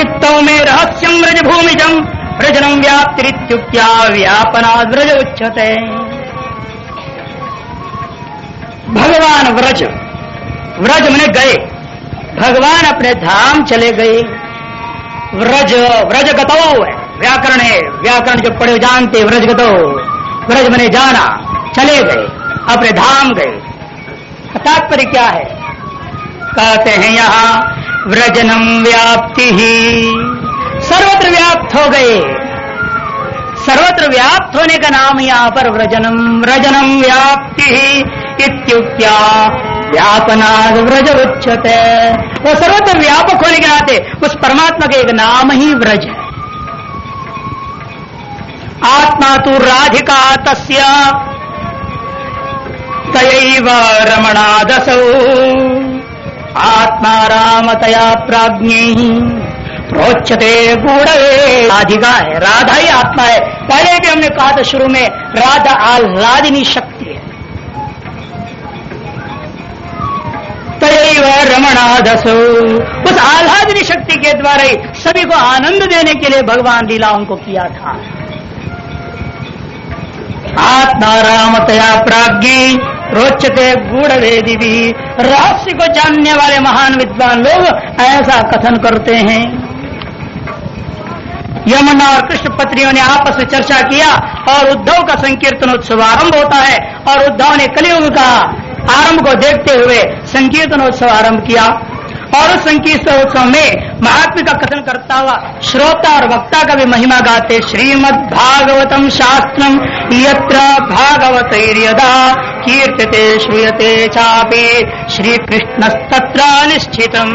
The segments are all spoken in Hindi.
चित्तों में रहस्यम व्रज भूमिजम व्रजनम व्याप्तिरित्युक्त्या व्यापनाद् व्रज उच्यते। भगवान व्रज, व्रज मने गए, भगवान अपने धाम चले गए। व्रज, व्रज गतो है, व्याकरण है, व्याकरण जो पढ़े जानते, व्रज गतो, व्रज मने जाना, चले गए, अपने धाम गए। तात्पर्य क्या है? कहते हैं यहाँ व्रजनम व्याप्ति ही, सर्वत्र व्याप्त हो गए। सर्वत्र व्याप्त होने का नाम यहाँ पर व्रजनम, व्रजनम व्याप्ति ही इत्युक्त्या व्यापनाद् व्रज उच्यते। वो सर्वत्र व्यापक होने के नाते उस परमात्मा का एक नाम ही व्रज है। आत्मा तु राधिका तस्य तयैव रमणादसौ आत्मा रामतया प्राज्ञैः प्रोच्यते गूढ़वे। राधिका है, राधा ही आत्मा है। पहले भी हमने कहा था शुरू में, राधा आह्लादिनी शक्ति है। तयैव रमणादसौ, उस आह्लादिनी शक्ति के द्वारा ही सभी को आनंद देने के लिए भगवान लीलाओं को किया था। आत्मा रामतया प्राज्ञ रोचते गूढ़वेदी भी, रहस्य को जानने वाले महान विद्वान लोग ऐसा कथन करते हैं। यमुना और कृष्ण पत्नियों ने आपस में चर्चा किया और उद्धव का संकीर्तनोत्सव आरंभ होता है और उद्धव ने कलियुग का आरंभ को देखते हुए संकीर्तनोत्सव आरंभ किया और उस संकीर्तनोत्सव में महात्म्य का कथन करता हुआ श्रोता और वक्ता का भी महिमा गाते। श्रीमद् भागवतम शास्त्रम यत्र भागवतैर्यदा कीर्त्यते श्रूयते चापि श्री कृष्णस्तत्र निश्चितम।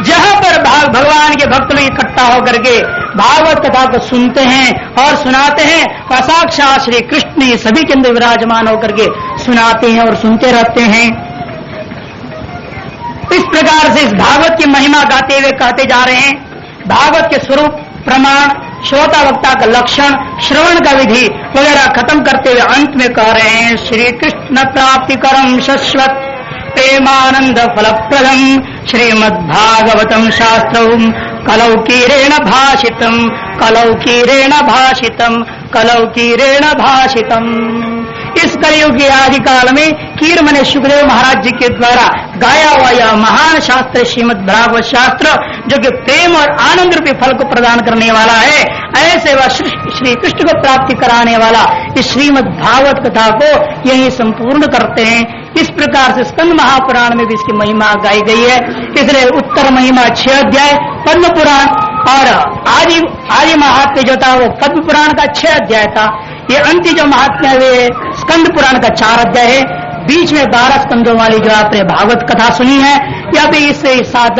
जहाँ पर भगवान के भक्त लोग इकट्ठा होकर के भागवत कथा को सुनते हैं और सुनाते हैं और साक्षात श्री कृष्ण ही सभी के अंदर विराजमान होकर के सुनाते हैं और सुनते रहते हैं। इस प्रकार से इस भागवत की महिमा गाते हुए कहते जा रहे हैं। भागवत के स्वरूप, प्रमाण, श्रोता वक्ता का लक्षण, श्रवण का विधि वगैरह खत्म करते हुए अंत में कह रहे हैं श्री कृष्ण प्राप्ति करम शाश्वत प्रेमानंद फलप्रदम श्रीमद्भागवतम शास्त्रम कलौकीरेण भाषितम कलौकीरेण भाषितम कलौकीरेण भाषितम। इस कलयुग के आदि काल में कीर मने सुखदेव महाराज जी के द्वारा गाया हुआ यह महान शास्त्र श्रीमद् भागवत शास्त्र जो कि प्रेम और आनंद रूपी फल को प्रदान करने वाला है, ऐसे वह श्री कृष्ण को प्राप्ति कराने वाला इस श्रीमद् भागवत कथा को यही संपूर्ण करते हैं। इस प्रकार से स्कंद महापुराण में भी इसकी महिमा गाई गई है। इसलिए उत्तर महिमा 6 अध्याय, पद्म पुराण और आदि महात्म्य जो था वो पद्म पुराण का 6 अध्याय था। ये अंतिम जो महात्म्य वे स्कंद पुराण का 4 अध्याय है। बीच में 12 स्कंदों वाली जो आपने भागवत कथा सुनी है या भी इससे साथ,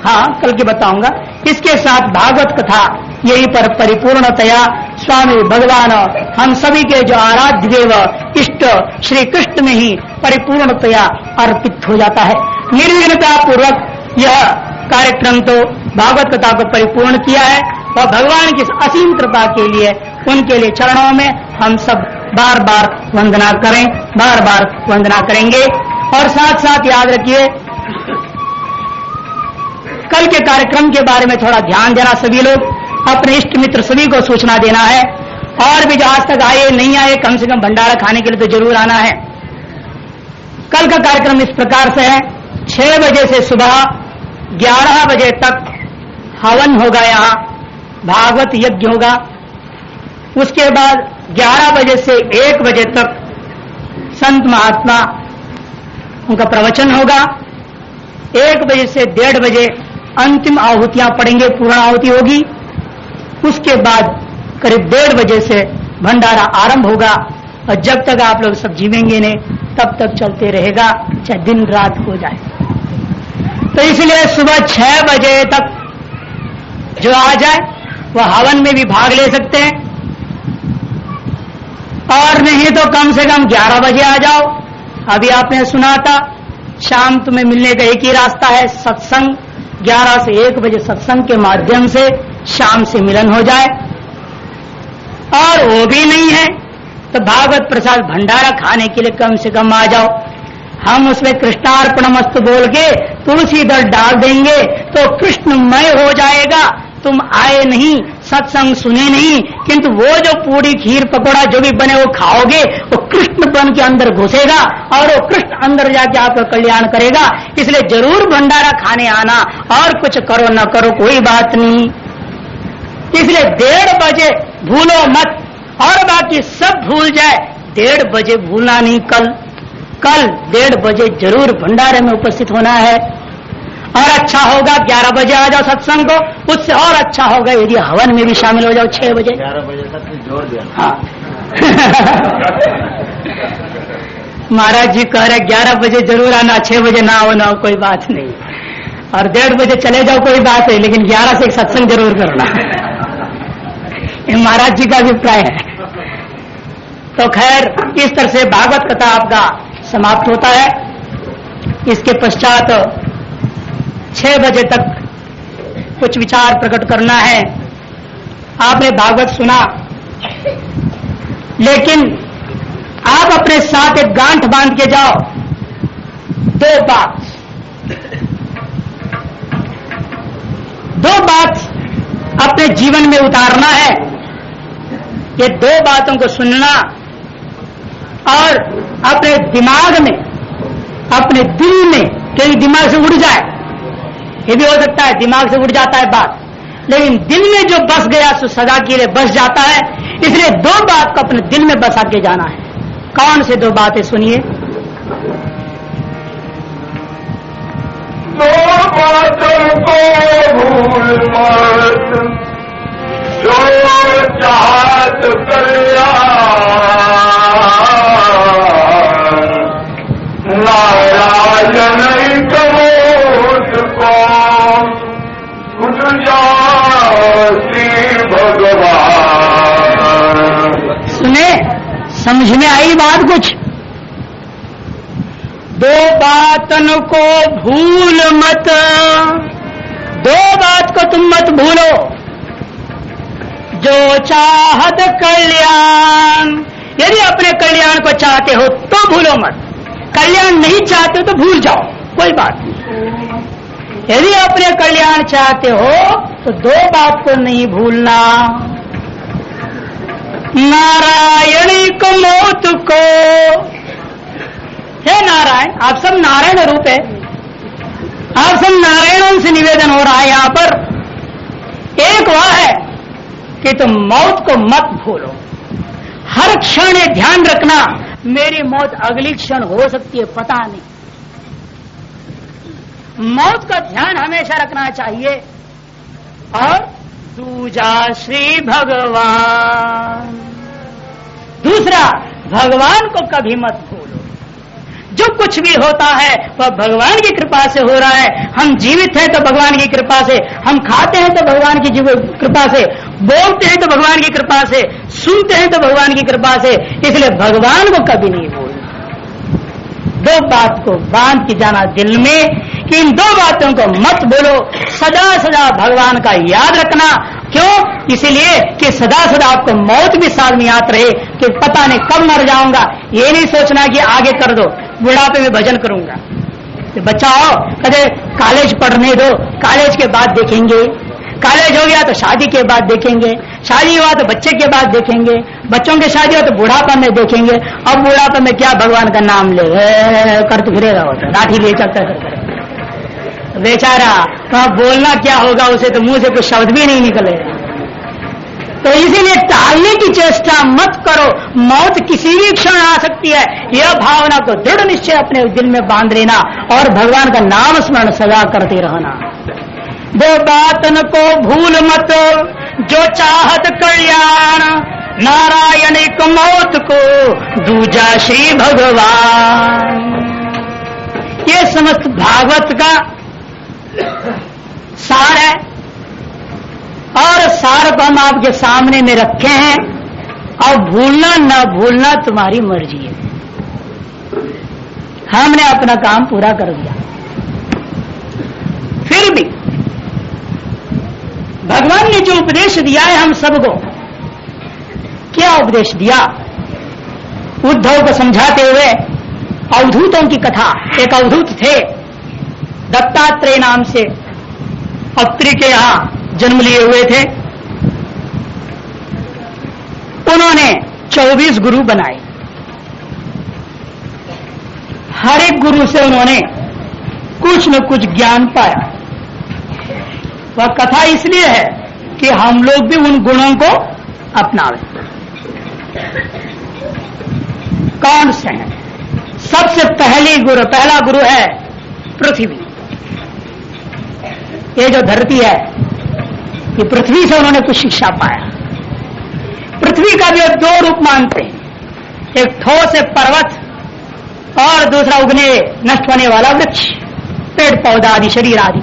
हाँ कल की बताऊंगा, इसके साथ भागवत कथा यही पर परिपूर्णतया स्वामी भगवान हम सभी के जो आराध्य देव इष्ट श्री कृष्ण में ही परिपूर्णतया अर्पित हो जाता है। निर्विघ्नता पूर्वक यह कार्यक्रम तो भागवत कथा को परिपूर्ण किया है और भगवान की असीम कृपा के लिए उनके लिए चरणों में हम सब बार बार वंदना करें, बार बार वंदना करेंगे। और साथ साथ याद रखिए कल के कार्यक्रम के बारे में थोड़ा ध्यान देना, सभी लोग अपने इष्ट मित्र सभी को सूचना देना है और भी जो आज तक आए नहीं आए कम से कम भंडारा खाने के लिए तो जरूर आना है। कल का कार्यक्रम इस प्रकार से है, 6 बजे से सुबह 11 बजे तक हवन होगा, यहाँ भागवत यज्ञ होगा। उसके बाद 11 बजे से 1 बजे तक संत महात्मा उनका प्रवचन होगा। 1 बजे से 1:30 बजे अंतिम आहुतियां पड़ेंगे, पूर्ण आहुति होगी। उसके बाद करीब 1:30 बजे से भंडारा आरंभ होगा और जब तक आप लोग सब जीवेंगे नहीं तब तक चलते रहेगा, चाहे दिन रात हो जाए। तो इसलिए सुबह 6 बजे तक जो आ जाए वह हवन में भी भाग ले सकते हैं और नहीं तो कम से कम 11 बजे आ जाओ। अभी आपने सुना था शाम तुम्हें मिलने का एक ही रास्ता है, सत्संग। 11 से 1 बजे सत्संग के माध्यम से शाम से मिलन हो जाए। और वो भी नहीं है तो भागवत प्रसाद भंडारा खाने के लिए कम से कम आ जाओ। हम उसमें कृष्णार्पणमस्तु बोल के तुलसी दल डाल देंगे तो कृष्णमय तुम आए नहीं, सत्संग सुने नहीं, किंतु वो जो पूरी खीर पकौड़ा जो भी बने वो खाओगे, वो कृष्ण बन के अंदर घुसेगा और वो कृष्ण अंदर जाके आपका कल्याण करेगा। इसलिए जरूर भंडारा खाने आना, और कुछ करो न करो कोई बात नहीं। इसलिए 1:30 बजे भूलो मत, और बाकी सब भूल जाए, 1:30 बजे भूलना नहीं। कल 1:30 बजे जरूर भंडारे में उपस्थित होना है। और अच्छा होगा 11 बजे आ जाओ सत्संग को, उससे और अच्छा होगा यदि हवन में भी शामिल हो जाओ 6 बजे। 11 बजे तक जोर दिया। हाँ महाराज जी कह रहे 11 बजे जरूर आना, 6 बजे ना हो ना हो कोई बात नहीं, और 1:30 बजे चले जाओ कोई बात नहीं, लेकिन 11 से एक सत्संग जरूर करना। ये महाराज जी का अभिप्राय है। तो खैर इस तरह से भागवत कथा आपका समाप्त होता है। इसके पश्चात 6 बजे तक कुछ विचार प्रकट करना है। आपने भागवत सुना, लेकिन आप अपने साथ एक गांठ बांध के जाओ। 2 बात अपने जीवन में उतारना है। ये 2 बातों को सुनना और अपने दिमाग में, अपने दिल में, कहीं दिमाग से उड़ जाए, ये भी हो सकता है दिमाग से उड़ जाता है बात, लेकिन दिल में जो बस गया सो सदा के लिए बस जाता है। इसलिए 2 बात को अपने दिल में बसा के जाना है। कौन से 2 बातें सुनिए? 2 बातों को भूल मत, जो चाहत कल्याण, नारायण कमोद को श्री भगवान। सुने, समझ में आई बात कुछ? 2 बातन को भूल मत, 2 बात को तुम मत भूलो। जो चाहत कल्याण, यदि अपने कल्याण को चाहते हो तो भूलो मत, कल्याण नहीं चाहते हो तो भूल जाओ, कोई बात नहीं। यदि अपने कल्याण चाहते हो तो 2 बात को नहीं भूलना। नारायणी को मौत को, हे नारायण, आप सब नारायण रूप है, आप सब नारायणों से निवेदन हो रहा है यहाँ पर। एक वह है कि तुम मौत को मत भूलो। हर क्षण ये ध्यान रखना, मेरी मौत अगली क्षण हो सकती है, पता नहीं। मौत का ध्यान हमेशा रखना चाहिए। और दूजा श्री भगवान, दूसरा भगवान को कभी मत भूलो। जो कुछ भी होता है वह भगवान की कृपा से हो रहा है। हम जीवित हैं तो भगवान की कृपा से, हम खाते हैं तो भगवान की कृपा से, बोलते हैं तो भगवान की कृपा से, सुनते हैं तो भगवान की कृपा से। इसलिए भगवान को कभी नहीं भूलना। 2 बात को बांध के जाना दिल में कि इन 2 बातों को मत बोलो। सदा सदा भगवान का याद रखना। क्यों? इसलिए कि सदा सदा आपको मौत भी साथ में याद रहे कि पता नहीं कब मर जाऊंगा। ये नहीं सोचना कि आगे कर दो, बुढ़ापे में भजन करूंगा। तो बच्चा हो, कदे कॉलेज पढ़ने दो, कॉलेज के बाद देखेंगे। कॉलेज हो गया तो शादी के बाद देखेंगे, शादी हुआ तो बच्चे के बाद देखेंगे, बच्चों की शादी हो तो बुढ़ापा में देखेंगे। अब बुढ़ापा में क्या भगवान का नाम ले करते फिरेगा, होता लाठी ले चलता है बेचारा। तो बोलना क्या होगा उसे, तो मुंह से कुछ शब्द भी नहीं निकलेगा। तो इसीलिए टालने की चेष्टा मत करो। मौत किसी भी क्षण आ सकती है, यह भावना को दृढ़ निश्चय अपने दिल में बांध लेना और भगवान का नाम स्मरण सदा करते रहना। 2 बातन को भूल मत, जो चाहत कल्याण, नारायण को मौत को दूजा श्री भगवान। ये समस्त भागवत का सार है और सार को हम आपके सामने में रखे हैं। और भूलना न भूलना तुम्हारी मर्जी है। हमने अपना काम पूरा कर दिया। फिर भी भगवान ने जो उपदेश दिया है हम सबको, क्या उपदेश दिया? उद्धव को समझाते हुए अवधूतों की कथा। एक अवधूत थे दत्तात्रेय नाम से, अत्रि के यहां जन्म लिए हुए थे, उन्होंने 24 गुरु बनाए। हर एक गुरु से उन्होंने कुछ न कुछ ज्ञान पाया। वह कथा इसलिए है कि हम लोग भी उन गुणों को अपनावें। कौन से हैं? सबसे पहला गुरु है पृथ्वी। ये जो धरती है, ये पृथ्वी से उन्होंने कुछ शिक्षा पाया। पृथ्वी का भी दो रूप मानते हैं, एक ठोस एक पर्वत और दूसरा उगने नष्ट होने वाला वृक्ष, पेड़ पौधा आदि शरीर आदि।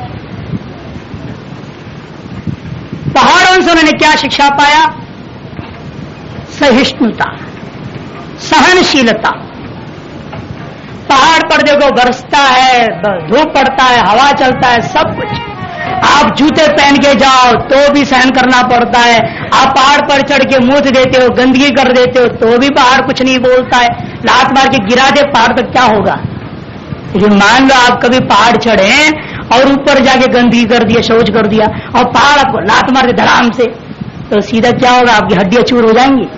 पहाड़ों से उन्होंने क्या शिक्षा पाया? सहिष्णुता, सहनशीलता। पहाड़ पर देखो बरसता है, धूप पड़ता है, हवा चलता है, सब कुछ। आप जूते पहन के जाओ तो भी सहन करना पड़ता है। आप पहाड़ पर चढ़ के मूत देते हो, गंदगी कर देते हो तो भी पहाड़ कुछ नहीं बोलता है। लात मार के गिरा दे पहाड़ तक क्या होगा? लेकिन मान लो आप कभी पहाड़ चढ़े और ऊपर जाके गंदगी कर दिया, शौच कर दिया और पहाड़ आपको लात मार दे धड़ाम से, तो सीधा क्या होगा? आपकी हड्डियां चूर हो जाएंगी।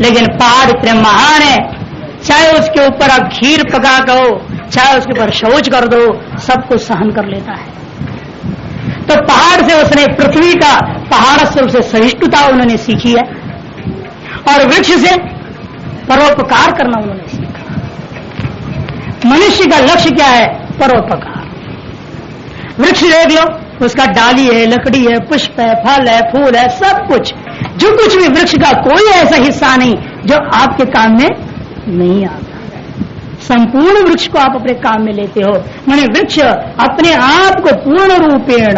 लेकिन पहाड़ इतने महान है, चाहे उसके ऊपर आप खीर पका करो, चाहे उसके ऊपर शौच कर दो, सब कुछ सहन कर लेता है। तो पहाड़ से उसने पृथ्वी का पहाड़ स्वरूप से सहिष्णुता उन्होंने सीखी है, और वृक्ष से परोपकार करना उन्होंने सीखा। मनुष्य का लक्ष्य क्या है? परोपकार। वृक्ष देख लो, उसका डाली है, लकड़ी है, पुष्प है, फल है, फूल है, सब कुछ। जो कुछ भी वृक्ष का कोई ऐसा हिस्सा नहीं जो आपके काम में नहीं आता। संपूर्ण वृक्ष को आप अपने काम में लेते हो। माने वृक्ष अपने आप को पूर्ण रूपेण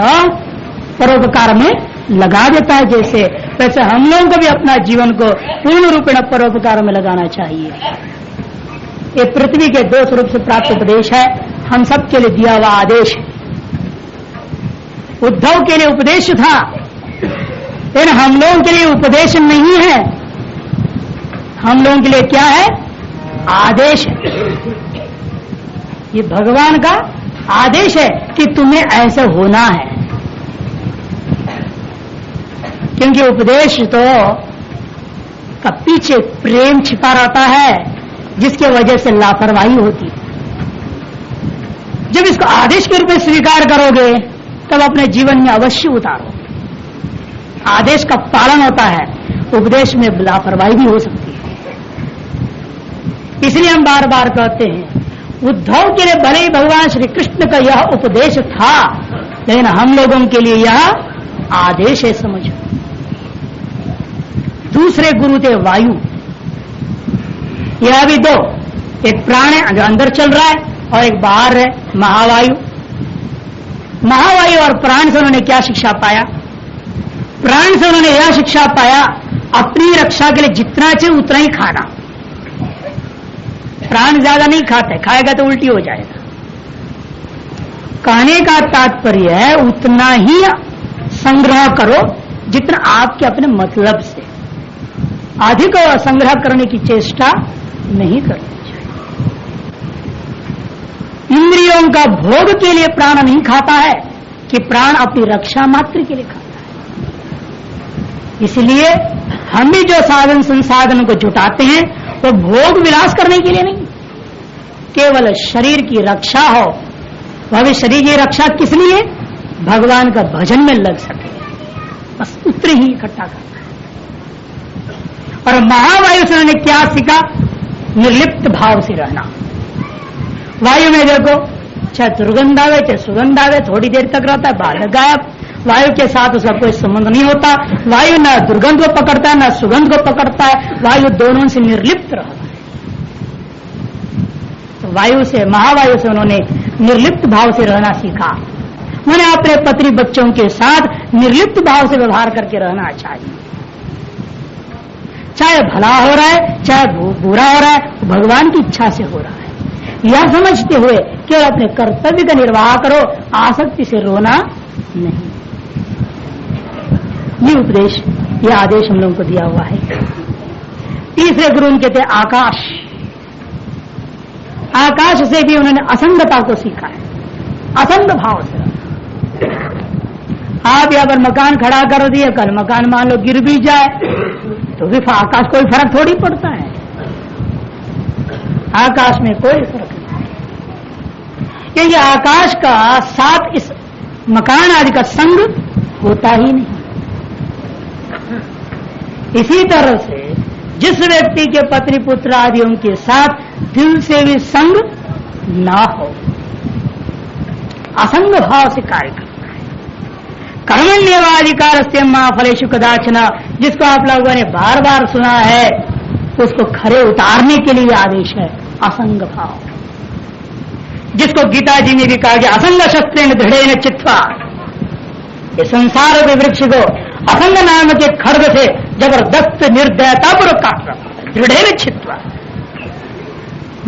परोपकार में लगा देता है। जैसे वैसे हम लोगों को भी अपना जीवन को पूर्ण रूपेण परोपकार में लगाना चाहिए। ये पृथ्वी के दो स्वरूप से प्राप्त उपदेश है, हम सबके लिए दिया हुआ आदेश है। उद्धव के लिए उपदेश था, लेकिन हम लोगों के लिए उपदेश नहीं है। हम लोगों के लिए क्या है? आदेश है। ये भगवान का आदेश है कि तुम्हें ऐसा होना है। क्योंकि उपदेश तो का पीछे प्रेम छिपा रहता है, जिसके वजह से लापरवाही होती है। जब इसको आदेश के रूप में स्वीकार करोगे तब अपने जीवन में अवश्य उतारो। आदेश का पालन होता है, उपदेश में लापरवाही भी हो सकती है। इसलिए हम बार बार कहते हैं, उद्धव के लिए भले ही भगवान श्री कृष्ण का यह उपदेश था, लेकिन हम लोगों के लिए यह आदेश है, समझो। दूसरे गुरु थे वायु। यह भी दो, एक प्राण है जो अंदर चल रहा है और एक बाहर है, महावायु। महावायु और प्राण से उन्होंने क्या शिक्षा पाया? प्राण से उन्होंने यह शिक्षा पाया, अपनी रक्षा के लिए जितना चाहिए उतना ही खाना। प्राण ज्यादा नहीं खाते, खाएगा तो उल्टी हो जाएगा। कहने का तात्पर्य है उतना ही संग्रह करो जितना आपके अपने मतलब से। अधिक संग्रह करने की चेष्टा नहीं करनी चाहिए। इंद्रियों का भोग के लिए प्राण नहीं खाता है कि प्राण अपनी रक्षा मात्र के लिए खाता है। इसलिए हम भी जो साधन संसाधन को जुटाते हैं वो भोग विलास करने के लिए नहीं, केवल शरीर की रक्षा हो। वह भी शरीर की रक्षा किस लिए? भगवान का भजन में लग सके, बस उतने ही इकट्ठा करना है। और महावायु से उन्होंने क्या सीखा? निर्लिप्त भाव से रहना। वायु में देखो, चाहे दुर्गंध आवे चाहे सुगंध आवे, थोड़ी देर तक रहता है, बाद गायब। वायु के साथ उसका कोई संबंध नहीं होता। वायु न दुर्गंध को पकड़ता है न सुगंध को पकड़ता है, वायु दोनों से निर्लिप्त रहता है। तो वायु से, महावायु से उन्होंने निर्लिप्त भाव से रहना सीखा। उन्हें अपने पत्नी बच्चों के साथ निर्लिप्त भाव से व्यवहार करके रहना चाहिए। चाहे भला हो रहा है चाहे बुरा हो रहा है, भगवान की इच्छा से हो रहा है, यह समझते हुए केवल अपने कर्तव्य का निर्वाह करो, आसक्ति से रोना नहीं। ये उपदेश, ये आदेश हम लोगों को दिया हुआ है। तीसरे गुरु उनके थे आकाश। आकाश से भी उन्होंने असंगता को सीखा है, असंग भाव से। आप यहाँ पर मकान खड़ा कर दिया, कल मकान मान लो गिर भी जाए तो भी आकाश कोई फर्क थोड़ी पड़ता है, आकाश में कोई फर्क नहीं, क्योंकि आकाश का साथ इस मकान आदि का संग होता ही नहीं। इसी तरह से जिस व्यक्ति के पत्नी पुत्र आदियों के साथ दिल से भी संग ना हो, असंग भाव से कार्य करना है। कर्मण्यवाधिकार से मां फलेषु कदाचना, जिसको आप लोगों ने बार बार सुना है, उसको खरे उतारने के लिए आदेश है असंग भाव, जिसको गीता जी ने भी कहा कि असंग शस्त्रेण दृढ़ेन चित्वा, ये संसार के वृक्ष को असंग नाम के खड्ग से जबरदस्त निर्दयतापूर्वक काटना, दृढ़ेन चित्वा।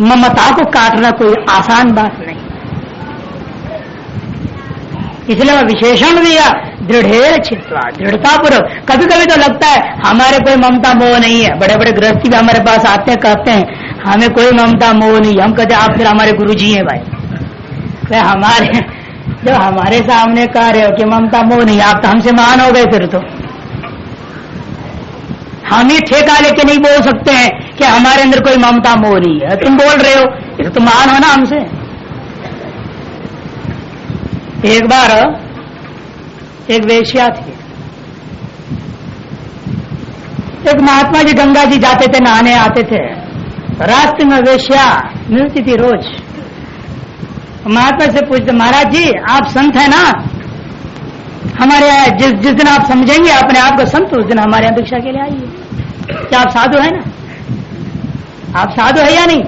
ममता को काटना कोई आसान बात नहीं, इसलिए मैं विशेषण दिया दृढ़ेर छित्वा, दृढ़तापूर्वक। कभी कभी तो लगता है हमारे कोई ममता मोह नहीं है, बड़े बड़े गृहस्थी भी हमारे पास आते हैं, कहते हैं हमें कोई ममता मोह नहीं। हम कहते आप फिर हमारे गुरुजी हैं भाई, तो हमारे जब हमारे सामने कह रहे हो कि ममता मोह नहीं, आप तो हमसे महान हो गए, फिर तो हम ही ठेका लेके नहीं बोल सकते हैं कि हमारे अंदर कोई ममता मोह नहीं है। तुम बोल रहे हो, फिर तुम महान हो ना हमसे। एक बार एक वेश्या थी, एक महात्मा जी गंगा जी जाते थे, नहाने आते थे, रास्ते में वेश्या मिलती थी रोज। महात्मा से पूछते, महाराज जी आप संत है ना, हमारे यहाँ जिस दिन आप समझेंगे अपने आप को संत, उस दिन हमारे यहाँ भिक्षा के लिए आइए। क्या आप साधु है ना, आप साधु है या नहीं?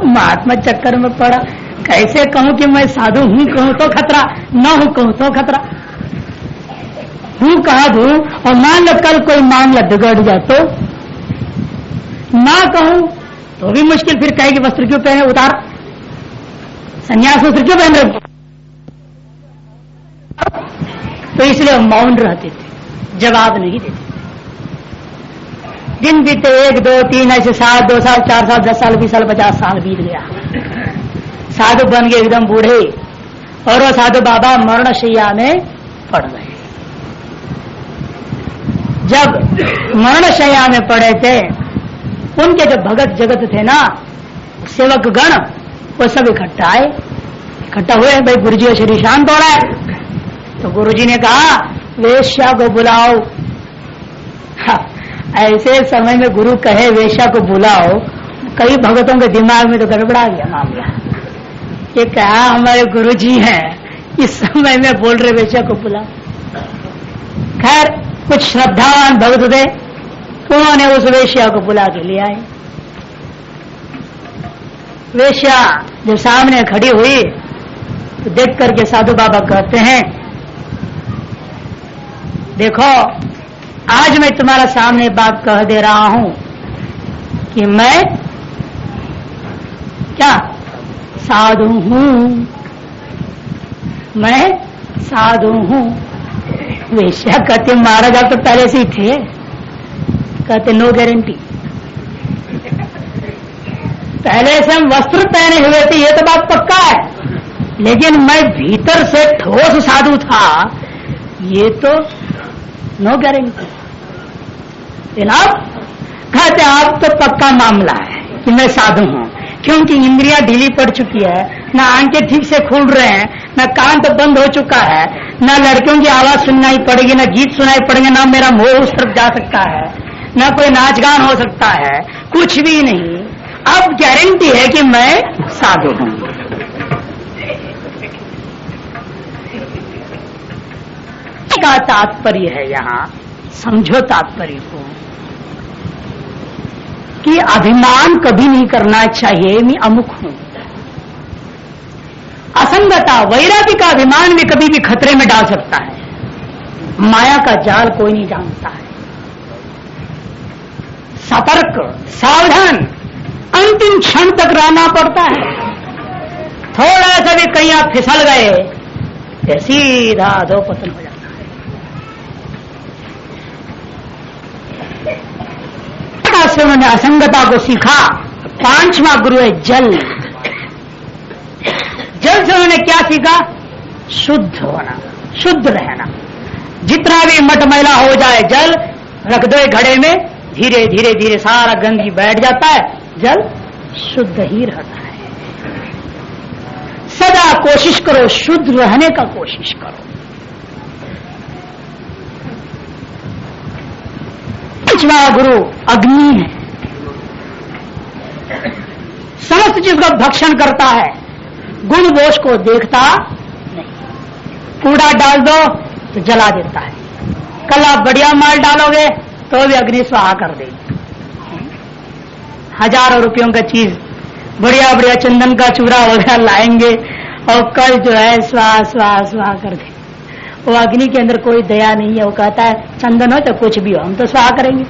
महात्मा चक्कर में पड़ा, कैसे कहूं कि मैं साधु हूं, कहूं तो खतरा, न हूं कहूं तो खतरा, हूं कहा दूं, और मान लो कल कोई मामला बिगड़ जाए तो, ना कहूं तो भी मुश्किल, फिर कहेगी वस्त्र क्यों पहने, उतार संन्यास वस्त्र क्यों पहन रहे, तो इसलिए मौन रहते थे, जवाब नहीं देते। दिन बीते 1, 2, 3 ऐसे 7, 2 साल, 4 साल, 10 साल, 20 साल, 50 साल बीत गया। साधु बन गए एकदम बूढ़े, और वो साधु बाबा मरणशैया में पड़ गए। जब मरणशैया में पड़े थे, उनके जो भगत जगत थे ना, सेवक गण, वो सब इकट्ठा हुए, भाई गुरुजी का शरीर शांत हो रहा है, तो गुरुजी ने कहा वेश्या को बुलाओ। ऐसे समय में गुरु कहे वेश्या को बुलाओ, कई भगतों के दिमाग में तो गड़बड़ा गया मामला, ये कहा हमारे गुरुजी हैं, इस समय में बोल रहे वेश्या को बुलाओ। खैर कुछ श्रद्धावान भक्त थे, उन्होंने उस वेश्या को बुला के ले आए। वेश्या जब सामने खड़ी हुई तो देख करके साधु बाबा कहते हैं, देखो आज मैं तुम्हारा सामने बात कह दे रहा हूं कि मैं क्या साधु हूं, मैं साधु हूं। वेश्या कहते महाराज आप तो पहले से ही थे, कहते नो गारंटी, पहले से हम वस्त्र पहने हुए थे ये तो बात पक्का है, लेकिन मैं भीतर से ठोस साधु था ये तो नो गारंटी। जनाब कहते आप तो पक्का मामला है कि मैं साधु हूं, क्योंकि इंद्रियां ढीली पड़ चुकी है, ना आंखें ठीक से खुल रहे हैं, ना कान तो बंद हो चुका है, ना लड़कियों की आवाज सुननाई पड़ेगी, ना गीत सुनाई पड़ेंगे, ना मेरा मोह उस तरफ जा सकता है, ना कोई नाच गान हो सकता है, कुछ भी नहीं। अब गारंटी है कि मैं साधु हूं। का तात्पर्य है यहाँ, समझो तात्पर्य को, कि अभिमान कभी नहीं करना चाहिए मैं अमुक हूं। असंगता वैराग्य का अभिमान भी कभी भी खतरे में डाल सकता है। माया का जाल कोई नहीं जानता है। सतर्क सावधान अंतिम क्षण तक रहना पड़ता है। थोड़ा सा भी कहीं आप फिसल गए तो सीधा अधोपतन हो जाता है। से उन्होंने असंगता को सीखा। 5वां गुरु है जल। जल से उन्होंने क्या सीखा? शुद्ध होना, शुद्ध रहना। जितना भी मटमैला हो जाए जल रख दो घड़े में, धीरे धीरे धीरे सारा गंदगी बैठ जाता है, जल शुद्ध ही रहता है। सदा कोशिश करो, शुद्ध रहने का कोशिश करो। पांचवा गुरु अग्नि है, समस्त चीज को भक्षण करता है, गुण दोष को देखता नहीं। कूड़ा डाल दो तो जला देता है, कल आप बढ़िया माल डालोगे तो भी अग्नि स्वाहा कर देगी। हजारों रुपयों का चीज बढ़िया बढ़िया चंदन का चूरा वगैरह लाएंगे और कल जो है स्वाहा स्वाहा स्वाहा कर दे। वो अग्नि के अंदर कोई दया नहीं है, वो कहता है चंदन हो तो कुछ भी हो, हम तो स्वाहा करेंगे।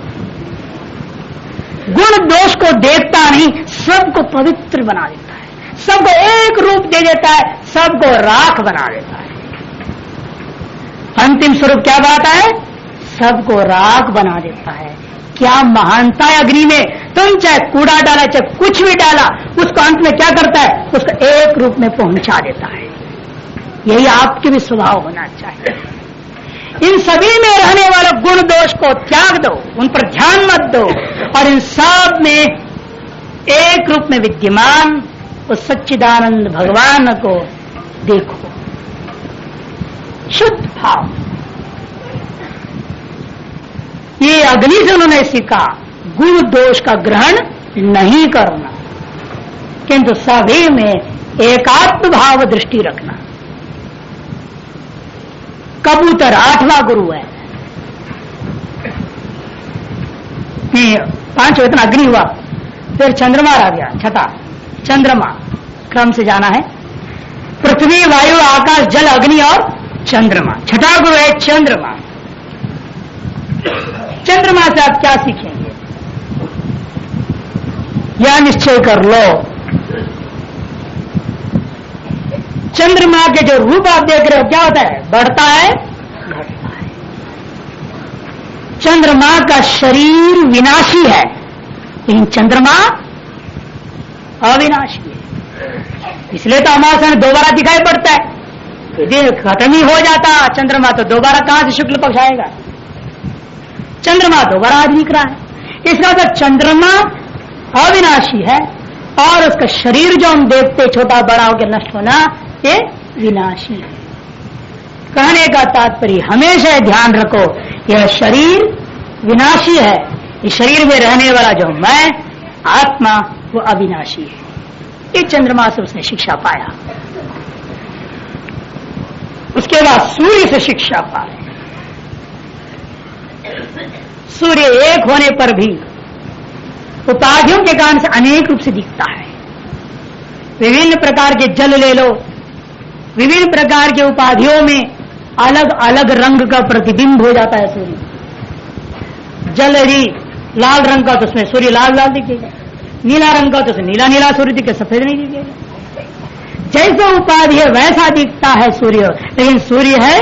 गुण दोष को देखता नहीं, सबको पवित्र बना देता है, सबको एक रूप दे देता है, सबको राख बना देता है। अंतिम स्वरूप क्या बात है? सबको राख बना देता है। क्या महानता है अग्नि में। तुम चाहे कूड़ा डाला चाहे कुछ भी डाला, उसको अंत में क्या करता है? उसको एक रूप में पहुंचा देता है। यही आपके भी स्वभाव होना चाहिए। इन सभी में रहने वाले गुण दोष को त्याग दो, उन पर ध्यान मत दो, और इन सब में एक रूप में विद्यमान उस सच्चिदानंद भगवान को देखो। शुद्ध भाव, ये अग्नि से उन्होंने सीखा गुण दोष का ग्रहण नहीं करना, किंतु सभी में एकात्म भाव दृष्टि रखना। कबूतर 8वां गुरु है। पांचवा इतना अग्नि हुआ, फिर चंद्रमा आ गया छठा। चंद्रमा क्रम से जाना है, पृथ्वी वायु आकाश जल अग्नि और चंद्रमा। छठा गुरु है चंद्रमा। चंद्रमा से आप क्या सीखेंगे? यह निश्चय कर लो, चंद्रमा के जो रूप आप देख रहे हो क्या होता है? बढ़ता है, घटता है। चंद्रमा का शरीर विनाशी है, लेकिन चंद्रमा अविनाशी है। इसलिए तो अमावस्या में दोबारा दिखाई पड़ता है। यदि खत्म ही हो जाता चंद्रमा तो दोबारा कहां से शुक्ल पक्ष आएगा? चंद्रमा दोबारा आज दिख रहा है। इसका मतलब चंद्रमा अविनाशी है और उसका शरीर जो हम देखते छोटा बड़ा होकर नष्ट होना, ये विनाशी है। कहने का तात्पर्य हमेशा ध्यान रखो, यह शरीर विनाशी है, इस शरीर में रहने वाला जो मैं आत्मा वो अविनाशी है। ये चंद्रमा से उसने शिक्षा पाया। उसके बाद सूर्य से शिक्षा पाई। सूर्य एक होने पर भी उपाधियों के कारण से अनेक रूप से दिखता है। विभिन्न प्रकार के जल ले लो, विभिन्न प्रकार के उपाधियों में अलग अलग रंग का प्रतिबिंब हो जाता है सूर्य। जल यदि लाल रंग का तो उसमें सूर्य लाल लाल दिखेगा, नीला रंग का तो उसमें नीला नीला सूर्य दिखेगा, सफेद नहीं दिखेगा। जैसा उपाधि है वैसा दिखता है सूर्य, लेकिन सूर्य है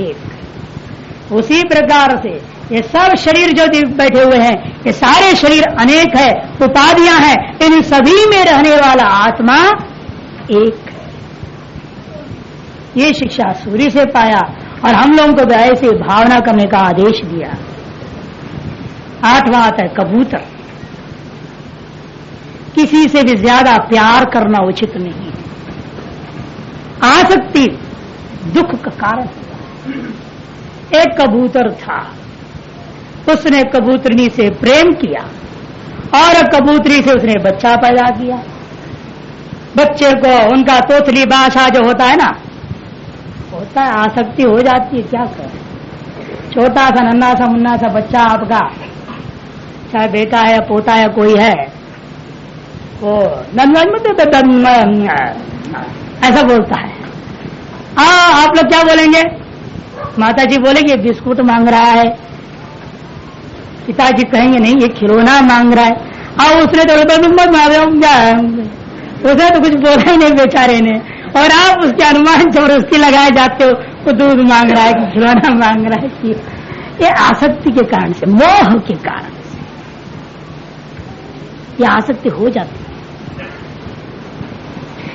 एक। उसी प्रकार से ये सब शरीर जो बैठे हुए हैं, ये सारे शरीर अनेक है, उपाधियां हैं, इन सभी में रहने वाला आत्मा एक है। ये शिक्षा सूर्य से पाया और हम लोगों को ऐसे भावना करने का आदेश दिया। 8वां आता है कबूतर। किसी से भी ज्यादा प्यार करना उचित नहीं है। आसक्ति दुख का कारण है। एक कबूतर था, उसने कबूतरनी से प्रेम किया और कबूतरी से उसने बच्चा पैदा किया। बच्चे को उनका तोतली भाषा जो होता है ना, होता है, आसक्ति हो जाती है। क्या करें? छोटा सा नन्ना सा मुन्ना सा बच्चा आपका, चाहे बेटा है पोता है कोई है, वो ऐसा बोलता है। आप लोग क्या बोलेंगे? माता जी बोलेंगे बिस्कुट मांग रहा है, पिताजी कहेंगे नहीं ये खिलौना मांग रहा है। उसने तो उसने तो कुछ बोला ही नहीं बेचारे ने, और आप उसके अनुमान जबरदस्ती लगाए जाते हो, वो दूध मांग रहा है कि खिलौना मांग रहा है कि। ये आसक्ति के कारण से, मोह के कारण से ये आसक्ति हो जाती है।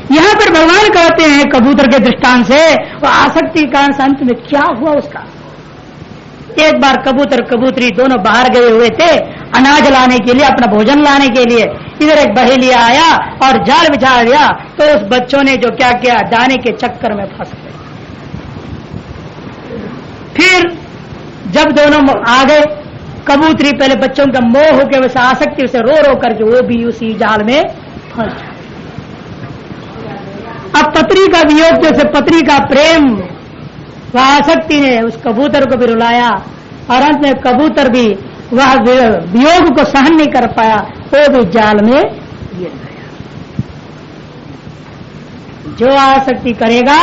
यहां पर भगवान कहते हैं कबूतर के दृष्टांत से, वो आसक्ति का अंत में क्या हुआ उसका। एक बार कबूतर कबूतरी दोनों बाहर गए हुए थे अनाज लाने के लिए, अपना भोजन लाने के लिए। इधर एक बहेलिया आया और जाल बिछा दिया, तो उस बच्चों ने जो क्या किया, दाने के चक्कर में फंस गए। फिर जब दोनों आ गए, कबूतरी पहले बच्चों का मोह होकर वैसे आसक्ति से रो रो करके वो भी उसी जाल में फंस गया। अब पत्री का वियोग, जैसे पत्री का प्रेम, वह आसक्ति ने उस कबूतर को भी रुलाया और अंत में कबूतर भी वह वियोग को सहन नहीं कर पाया, वो भी जाल में गिर गया। जो आसक्ति करेगा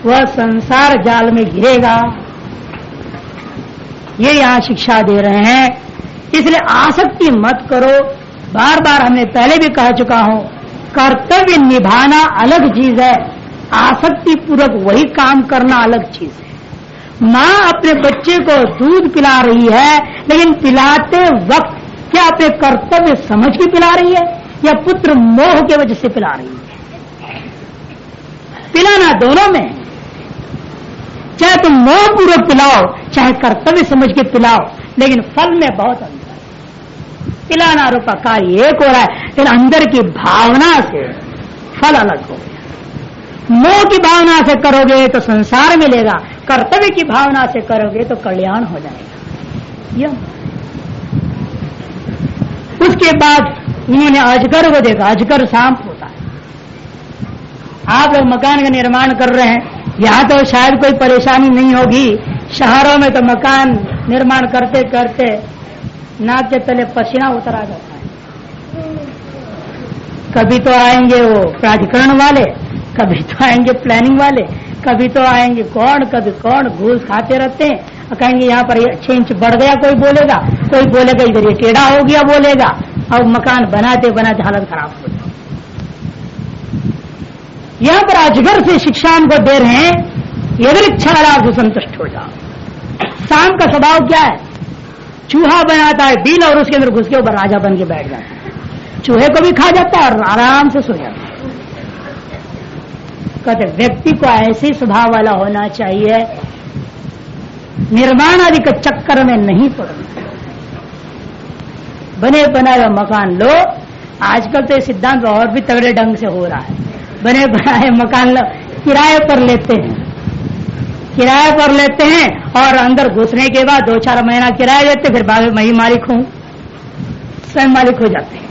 वह संसार जाल में गिरेगा। ये यहां शिक्षा दे रहे हैं। इसलिए आसक्ति मत करो। बार बार हमने पहले भी कह चुका हूं, कर्तव्य निभाना अलग चीज है, आसक्ति पूर्वक वही काम करना अलग चीज है। माँ अपने बच्चे को दूध पिला रही है, लेकिन पिलाते वक्त क्या अपने कर्तव्य समझ के पिला रही है या पुत्र मोह के वजह से पिला रही है? पिलाना दोनों में, चाहे तुम मोह पूर्वक पिलाओ चाहे कर्तव्य समझ के पिलाओ, लेकिन फल में बहुत अंतर है। पिलाना रूपा कार्य एक हो रहा है, लेकिन अंदर की भावना से फल अलग हो गया। मोह की भावना से करोगे तो संसार मिलेगा, कर्तव्य की भावना से करोगे तो कल्याण हो जाएगा। यह उसके बाद उन्होंने अजगर को देखा। अजगर सांप होता है। आप लोग मकान का निर्माण कर रहे हैं, यहाँ तो शायद कोई परेशानी नहीं होगी। शहरों में तो मकान निर्माण करते करते नाक के तले पसीना उतर आ जाता है। कभी तो आएंगे वो प्राधिकरण वाले, कभी तो आएंगे प्लानिंग वाले, कभी तो आएंगे कौन, कभी कौन, घूस खाते रहते हैं और कहेंगे यहाँ पर 6 इंच बढ़ गया, कोई बोलेगा इधर ये टेढ़ा हो गया बोलेगा, और मकान बनाते बनाते हालत खराब हो जाए। यहां पर अजगर से शिक्षा हमको दे रहे हैं, यदि इच्छा से संतुष्ट हो जाओ। सांप का स्वभाव क्या है? चूहा बनाता है बिल और उसके अंदर घुस के ऊपर राजा बन के बैठ जाता है। चूहे को भी खा जाता है और आराम से सो जाता है। कहते व्यक्ति को ऐसे स्वभाव वाला होना चाहिए, निर्माण आदि के चक्कर में नहीं पड़ना। बने बनाए मकान लो। आजकल तो ये सिद्धांत और भी तगड़े ढंग से हो रहा है। बने बनाए मकान लो, किराए पर लेते हैं और अंदर घुसने के बाद 2-4 महीना किराया देते, फिर बाद में मैं मालिक हूं, स्वयं मालिक हो जाते हैं।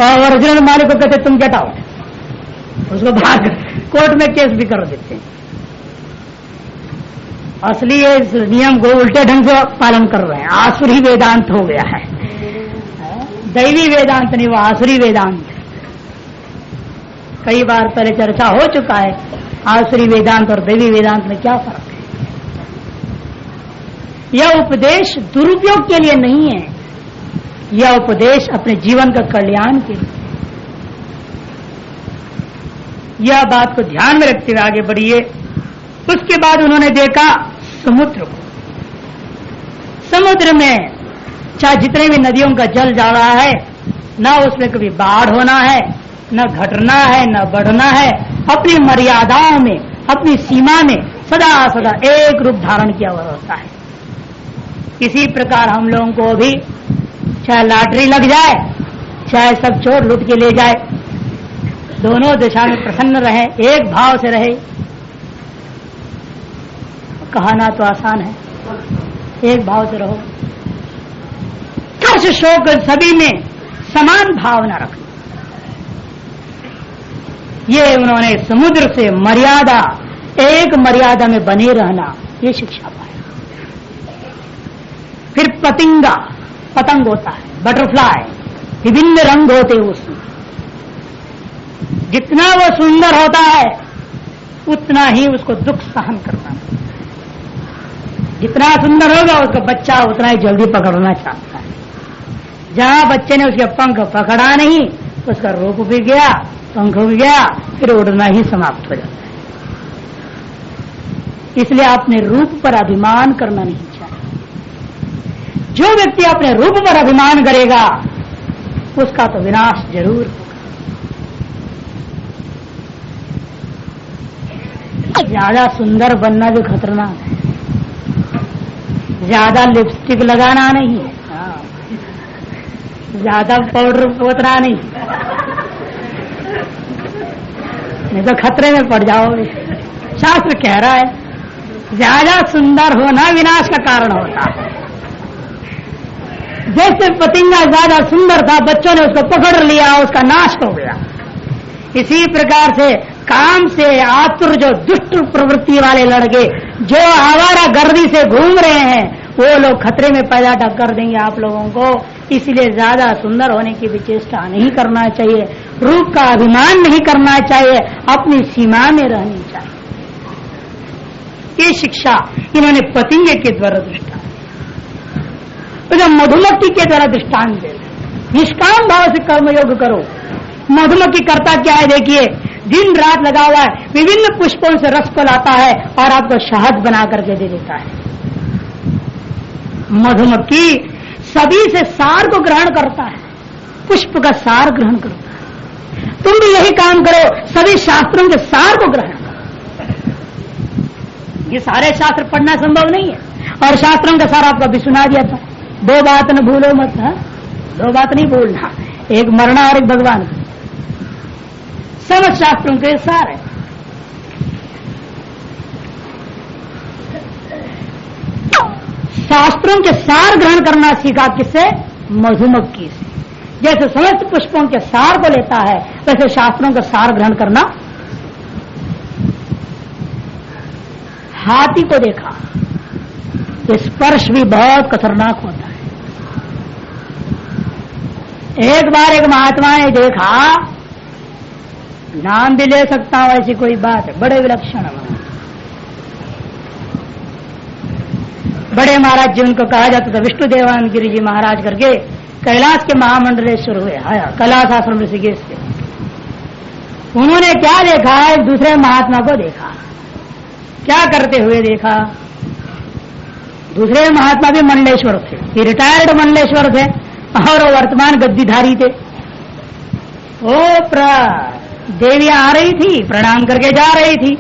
और ओरिजिनल मालिक को कहते तुम गेट आउट, उसको भाग कोर्ट में केस भी कर देते हैं। असली इस नियम को उल्टे ढंग से पालन कर रहे हैं। आसुरी वेदांत हो गया है, दैवी वेदांत नहीं, वो आसुरी वेदांत। कई बार पहले चर्चा हो चुका है आसुरी वेदांत और दैवी वेदांत में क्या फर्क है। यह उपदेश दुरुपयोग के लिए नहीं है, यह उपदेश अपने जीवन का कल्याण के लिए। यह बात को ध्यान में रखते हुए आगे बढ़िए। उसके बाद उन्होंने देखा समुद्र को। समुद्र में चाहे जितने भी नदियों का जल जा रहा है, न उसमें कभी बाढ़ होना है, न घटना है, न बढ़ना है। अपनी मर्यादाओं में, अपनी सीमा में सदा सदा एक रूप धारण किया हुआ होता है। इसी प्रकार हम लोगों को भी चाहे लॉटरी लग जाए, चाहे सब चोर लूट के ले जाए, दोनों दिशा में प्रसन्न रहे, एक भाव से रहे। कहना तो आसान है, एक भाव से रहो। हर्ष शोक सभी में समान भावना रखना। ये उन्होंने समुद्र से मर्यादा, एक मर्यादा में बने रहना, ये शिक्षा पाया। फिर पतंग होता है, बटरफ्लाई, विभिन्न रंग होते उसमें। जितना वो सुंदर होता है उतना ही उसको दुख सहन करना। जितना सुंदर होगा उसका बच्चा उतना ही जल्दी पकड़ना चाहता है। जहां बच्चे ने उसके पंख पकड़ा नहीं, उसका रूप भी गया, पंख भी गया, फिर उड़ना ही समाप्त हो जाता है। इसलिए अपने रूप पर अभिमान करना नहीं चाहिए। जो व्यक्ति अपने रूप पर अभिमान करेगा उसका तो विनाश जरूर होगा। ज्यादा सुंदर बनना भी खतरनाक है, ज्यादा लिपस्टिक लगाना नहीं, ज्यादा पाउडर पोतना नहीं तो खतरे में पड़ जाओगे। शास्त्र कह रहा है ज्यादा सुंदर होना विनाश का कारण होता है। जैसे पतंगा ज्यादा सुंदर था, बच्चों ने उसको पकड़ लिया, उसका नाश हो गया। इसी प्रकार से काम से आतुर जो दुष्ट प्रवृत्ति वाले लड़के जो आवारा गर्दी से घूम रहे हैं, वो लोग खतरे में पैदा कर देंगे आप लोगों को। इसलिए ज्यादा सुंदर होने की भी चेष्टा नहीं करना चाहिए, रूप का अभिमान नहीं करना चाहिए, अपनी सीमा में रहनी चाहिए। ये शिक्षा इन्होंने पतंगे के द्वारा दृष्टांत, तो जब मधुमक्खी के द्वारा दृष्टांत दे, निष्काम भाव से कर्मयोग करो। मधुमक्खी करता क्या है, देखिए दिन रात लगा हुआ है, विभिन्न पुष्पों से रस को लाता है और आपको शहद बना करके दे देता है। मधुमक्खी सभी से सार को ग्रहण करता है, पुष्प का सार ग्रहण करता है। तुम भी यही काम करो, सभी शास्त्रों के सार को ग्रहण करो। ये सारे शास्त्र पढ़ना संभव नहीं है, और शास्त्रों का सार आपको अभी सुना दिया था। दो बात न भूलो मत, दो बात नहीं भूलना, एक मरना और एक भगवान का। सब शास्त्रों के सार है। शास्त्रों के सार ग्रहण करना सीखा किससे? मधुमक्खी से। जैसे समस्त पुष्पों के सार को लेता है, वैसे शास्त्रों का सार ग्रहण करना। हाथी को देखा, ये स्पर्श भी बहुत खतरनाक होता है। एक बार एक महात्मा ने देखा, नाम भी ले सकता हूं, ऐसी कोई बात है, बड़े विलक्षण बड़े महाराज जी उनको कहा जाता था, विष्णु देवानंद गिरी जी महाराज करके कैलाश के महामंडलेश्वर हुए, आया कैलाश आश्रम ऋषिकेश से। उन्होंने क्या देखा, एक दूसरे महात्मा को देखा, क्या करते हुए देखा। दूसरे महात्मा भी मंडलेश्वर थे, ये रिटायर्ड मंडलेश्वर थे और वो वर्तमान गद्दीधारी थे। वो देवियां आ रही थी, प्रणाम करके जा रही थी,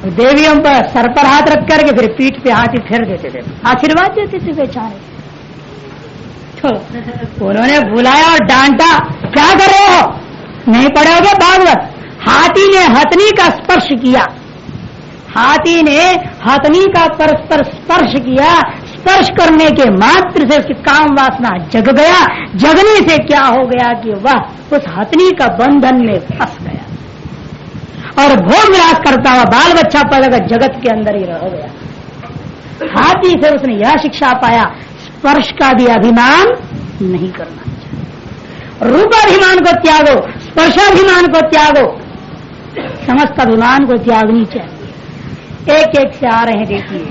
देवियों पर सर पर हाथ रख करके फिर पीठ पे हाथ ही फेर देते थे, आशीर्वाद देते थे बेचारे। तो उन्होंने बुलाया और डांटा, क्या कर रहे हो, नहीं पढ़ोगे भागवत। हाथी ने हथनी का स्पर्श किया, हाथी ने हथनी का परस्पर स्पर्श किया। स्पर्श करने के मात्र से उसकी काम वासना जग गया। जगने से क्या हो गया कि वह उस हथनी का बंधन में फंस गया और भोग विलास करता हुआ बाल बच्चा पैदा कर जगत के अंदर ही रह गया। हाथी से उसने यह शिक्षा पाया, स्पर्श का भी अभिमान नहीं करना चाहिए। रूपाभिमान को त्यागो, स्पर्शाभिमान को त्यागो, समस्त अभिमान को त्यागनी चाहिए। एक एक से आ रहे हैं, देखिए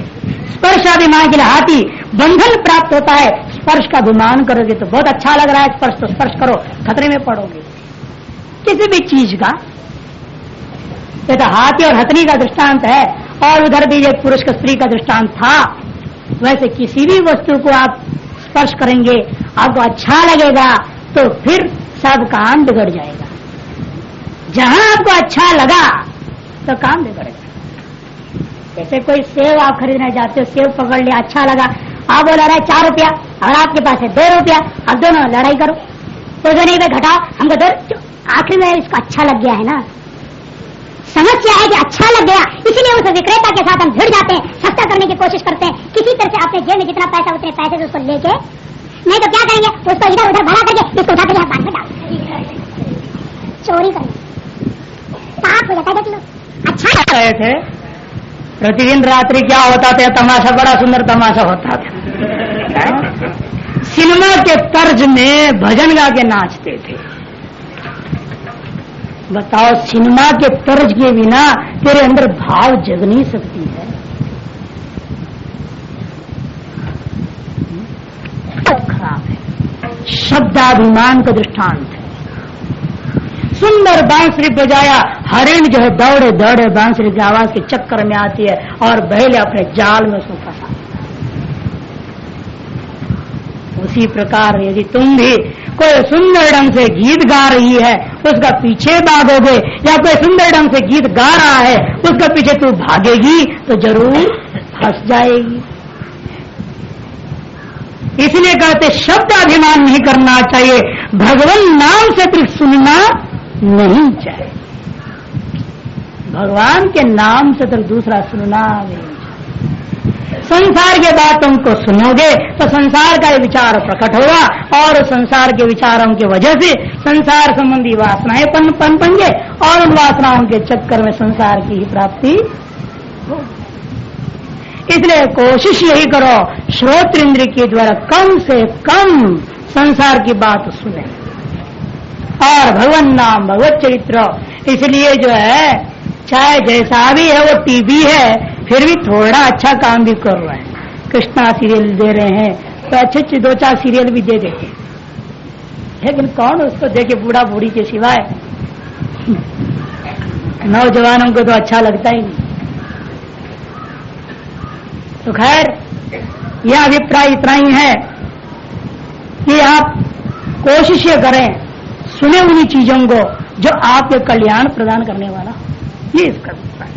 स्पर्शाभिमान के लिए हाथी बंधन प्राप्त होता है। स्पर्श का अभिमान करोगे तो बहुत अच्छा लग रहा है, स्पर्श तो स्पर्श करो, खतरे में पड़ोगे किसी भी चीज का। ये तो हाथी और हथनी का दृष्टांत है, और उधर भी एक पुरुष का स्त्री का दृष्टांत था। वैसे किसी भी वस्तु को आप स्पर्श करेंगे, आपको अच्छा लगेगा, तो फिर सब काम बिगड़ जाएगा। जहां आपको अच्छा लगा तो काम बिगड़ेगा। जैसे कोई सेव आप खरीदने जाते हो, सेव पकड़ लिया, अच्छा लगा, आप बोला रहा है 4 रुपया और आपके पास है 2 रुपया, अब दोनों लड़ाई करो, तो नहीं पे घटा, हमको 2, आखिर में इसको अच्छा लग गया है ना। समस्या है कि अच्छा लग गया, इसलिए उस विक्रेता के साथ हम भिड़ जाते हैं, सस्ता करने की कोशिश करते हैं, किसी तरह से अपने जेब में जितना पैसा उतने पैसे से उसको लेके, नहीं तो क्या करेंगे, उसको इधर उधर भरा करके इसको उठा करके हाथ में डाल, चोरी करेंगे, पाप हो जाता है। अच्छा रहे थे प्रतिदिन रात्रि क्या होता था, तमाशा, बड़ा सुंदर तमाशा होता था। सिनेमा के तर्ज में भजन गा के नाचते थे। बताओ, सिनेमा के तर्ज के बिना तेरे अंदर भाव जग नहीं सकती है। खराब है। शब्दाभिमान का दृष्टांत है। सुंदर बांसुरी बजाया, हरिण जो है दौड़े दौड़े बांसुरी की आवाज के चक्कर में आती है और बैल अपने जाल में उसको फंसा। उसी प्रकार यदि तुम भी कोई सुंदर ढंग से गीत गा रही है उसका पीछे भागोगे, या कोई सुंदर ढंग से गीत गा रहा है उसका पीछे तू भागेगी तो जरूर फंस जाएगी। इसलिए कहते शब्द अभिमान नहीं करना चाहिए, भगवान नाम से अतिरिक्त सुनना नहीं चाहिए, भगवान के नाम से तो दूसरा सुनना नहीं चाहिए। संसार के बातों को सुनोगे तो संसार का विचार प्रकट होगा और संसार के विचारों की वजह से संसार संबंधी वासनाएं पनपेंगे और उन वासनाओं के चक्कर में संसार की ही प्राप्ति हो। इसलिए कोशिश यही करो श्रोत्र इंद्र के द्वारा कम से कम संसार की बात सुने और भगवान नाम भगवत चरित्र। इसलिए जो है चाहे जैसा भी है वो टीवी है फिर भी थोड़ा अच्छा काम भी कर रहे हैं, कृष्णा सीरियल दे रहे हैं तो अच्छे अच्छे 2-4 सीरियल भी दे देते हैं, लेकिन कौन उसको देखे बूढ़ा बूढ़ी के सिवाय नौजवानों को तो अच्छा लगता ही नहीं। तो खैर यह अभिप्राय इतना ही है कि आप कोशिश ये करें सुने उन्हीं चीजों को जो आपके कल्याण प्रदान करने वाला, ये इसका अभिप्राय।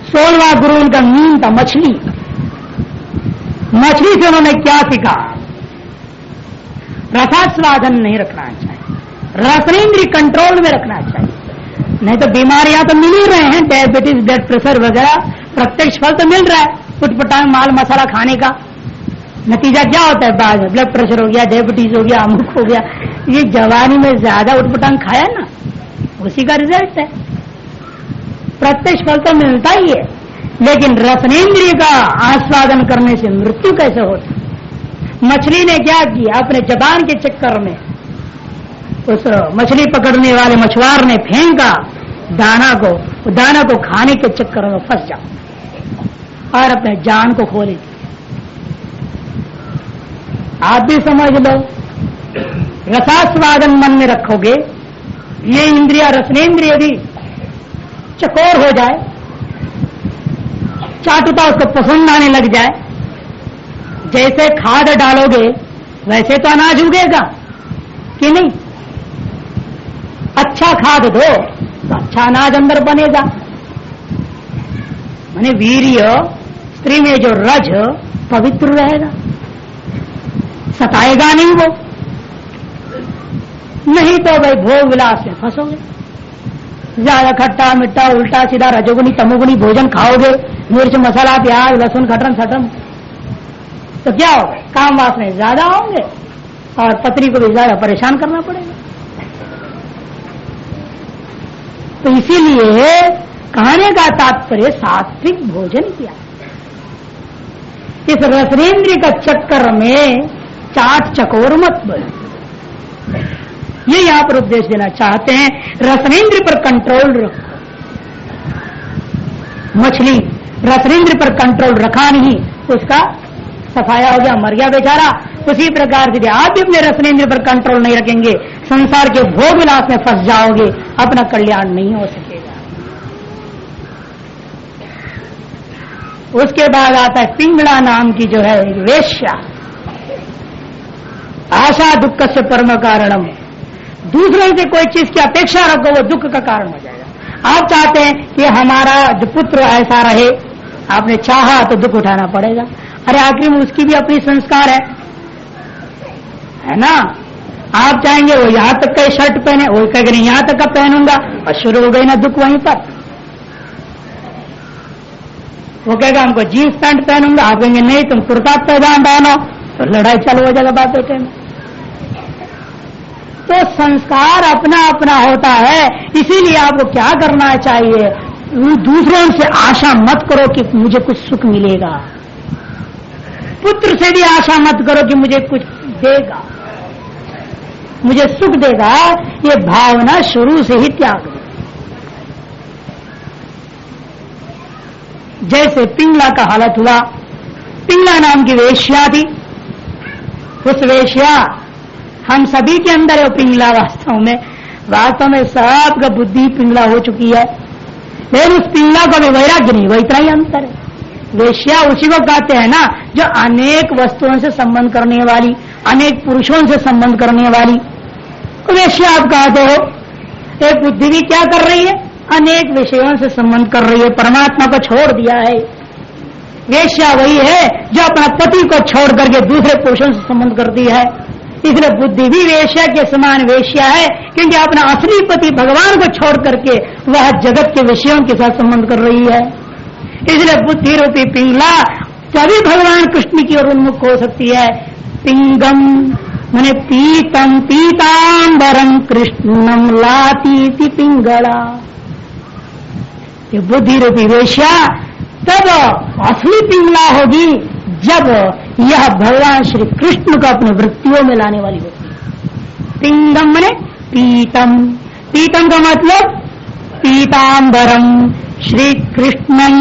16वां गुरु उनका मीन था मछली। मछली से उन्होंने क्या सीखा? रसास्वादन नहीं रखना चाहिए, रसनेन्द्रिय कंट्रोल में रखना चाहिए, नहीं तो बीमारियां तो मिल ही रहे हैं, डायबिटीज ब्लड प्रेशर वगैरह प्रत्यक्ष फल तो मिल रहा है उटपटांग माल मसाला खाने का। नतीजा क्या होता है बाद में? ब्लड प्रेशर हो गया, डायबिटीज हो गया, अमुक हो गया। ये जवानी में ज्यादा उटपटांग खाया ना, उसी का रिजल्ट है। प्रत्यक्ष फल तो मिलता ही है, लेकिन रसनेन्द्रिय का आस्वादन करने से मृत्यु कैसे होती? मछली ने क्या किया? अपने जबान के चक्कर में उस मछली पकड़ने वाले मछुआर ने फेंका दाना को खाने के चक्कर में फंस जाओ और अपने जान को खो लेती। आप भी समझ लो, रसास्वादन मन में रखोगे, ये इंद्रिया रसनेन्द्रिय भी चकोर हो जाए, चाटुता उसको पसंद आने लग जाए, जैसे खाद डालोगे वैसे तो अनाज उगेगा कि नहीं? अच्छा खाद दो तो अच्छा अनाज अंदर बनेगा। माने वीर्य स्त्री में जो रज पवित्र रहेगा, सताएगा नहीं वो। नहीं तो भाई भोग विलास में फंसोगे, ज्यादा खट्टा मिट्टा उल्टा सीधा रजोगुनी तमोगुनी भोजन खाओगे, मिर्च मसाला प्याज लहसुन खटन सटन, तो क्या होगा? काम वासने ज्यादा होंगे और पत्नी को भी ज्यादा परेशान करना पड़ेगा। तो इसीलिए कहने का तात्पर्य सात्विक भोजन किया। इस रसनेन्द्रिय का चक्कर में चाट चकोर मत बनो, ये यहां पर उपदेश देना चाहते हैं। रसनेन्द्रिय पर कंट्रोल रखो। मछली रसनेन्द्रिय पर कंट्रोल रखा नहीं, उसका सफाया हो गया, मर गया बेचारा। उसी प्रकार से आप भी अपने रसनेन्द्रिय पर कंट्रोल नहीं रखेंगे, संसार के भोग विलास में फंस जाओगे, अपना कल्याण नहीं हो सकेगा। उसके बाद आता है पिंगला नाम की जो है वेश्या। आशा दुख से परम कारणम, दूसरों से कोई चीज की अपेक्षा रखो वो दुख का कारण हो जाएगा। आप चाहते हैं कि हमारा जो पुत्र ऐसा रहे, आपने चाहा तो दुख उठाना पड़ेगा। अरे आखिर में उसकी भी अपनी संस्कार है ना। आप चाहेंगे वो यहां तक का शर्ट पहने, वो कहेंगे नहीं यहां तक का पहनूंगा, और शुरू हो गई ना दुख वहीं पर। वो कहेगा हमको जीन्स पैंट पहनूंगा, आप कहेंगे नहीं तुम कुर्ता पैजामा पहनो, तो लड़ाई चालू हो जाएगा बाप बेटे में। तो संस्कार अपना अपना होता है। इसीलिए आपको क्या करना चाहिए? दूसरों से आशा मत करो कि मुझे कुछ सुख मिलेगा, पुत्र से भी आशा मत करो कि मुझे कुछ देगा, मुझे सुख देगा। ये भावना शुरू से ही त्याग दो। जैसे पिंगला का हालत हुआ, पिंगला नाम की वेश्या थी। उस वेश्या हम सभी के अंदर है पिंगला। वास्तव में सबका बुद्धि पिंगला हो चुकी है, लेकिन उस पिंगला को भी वैराग्य नहीं, वो इतना ही अंतर है। वेश्या उसी को कहते हैं ना जो अनेक वस्तुओं से संबंध करने वाली, अनेक पुरुषों से संबंध करने वाली। वैसे आप कहते हो एक बुद्धि भी क्या कर रही है, अनेक विषयों से संबंध कर रही है, परमात्मा को छोड़ दिया है। वेश्या वही है जो अपना पति को छोड़ करके दूसरे पुरुषों से संबंध करती है। इसलिए बुद्धि भी वेश्या के समान वेश्या है, क्योंकि अपना असली पति भगवान को छोड़ करके वह जगत के विषयों के साथ संबंध कर रही है। इसलिए बुद्धि रूपी पिंगला तभी भगवान कृष्ण की ओर उन्मुख हो सकती है। पिंगम माने पीतम पीतांबरम कृष्णम लाती पिंगला। ये बुद्धि रूपी वेश्या तब असली पिंगला होगी जब यह भगवान श्री कृष्ण को अपने वृत्तियों में लाने वाली होती है। पिंगम माने पीतम, पीतम का मतलब पीतांबरम श्री कृष्णम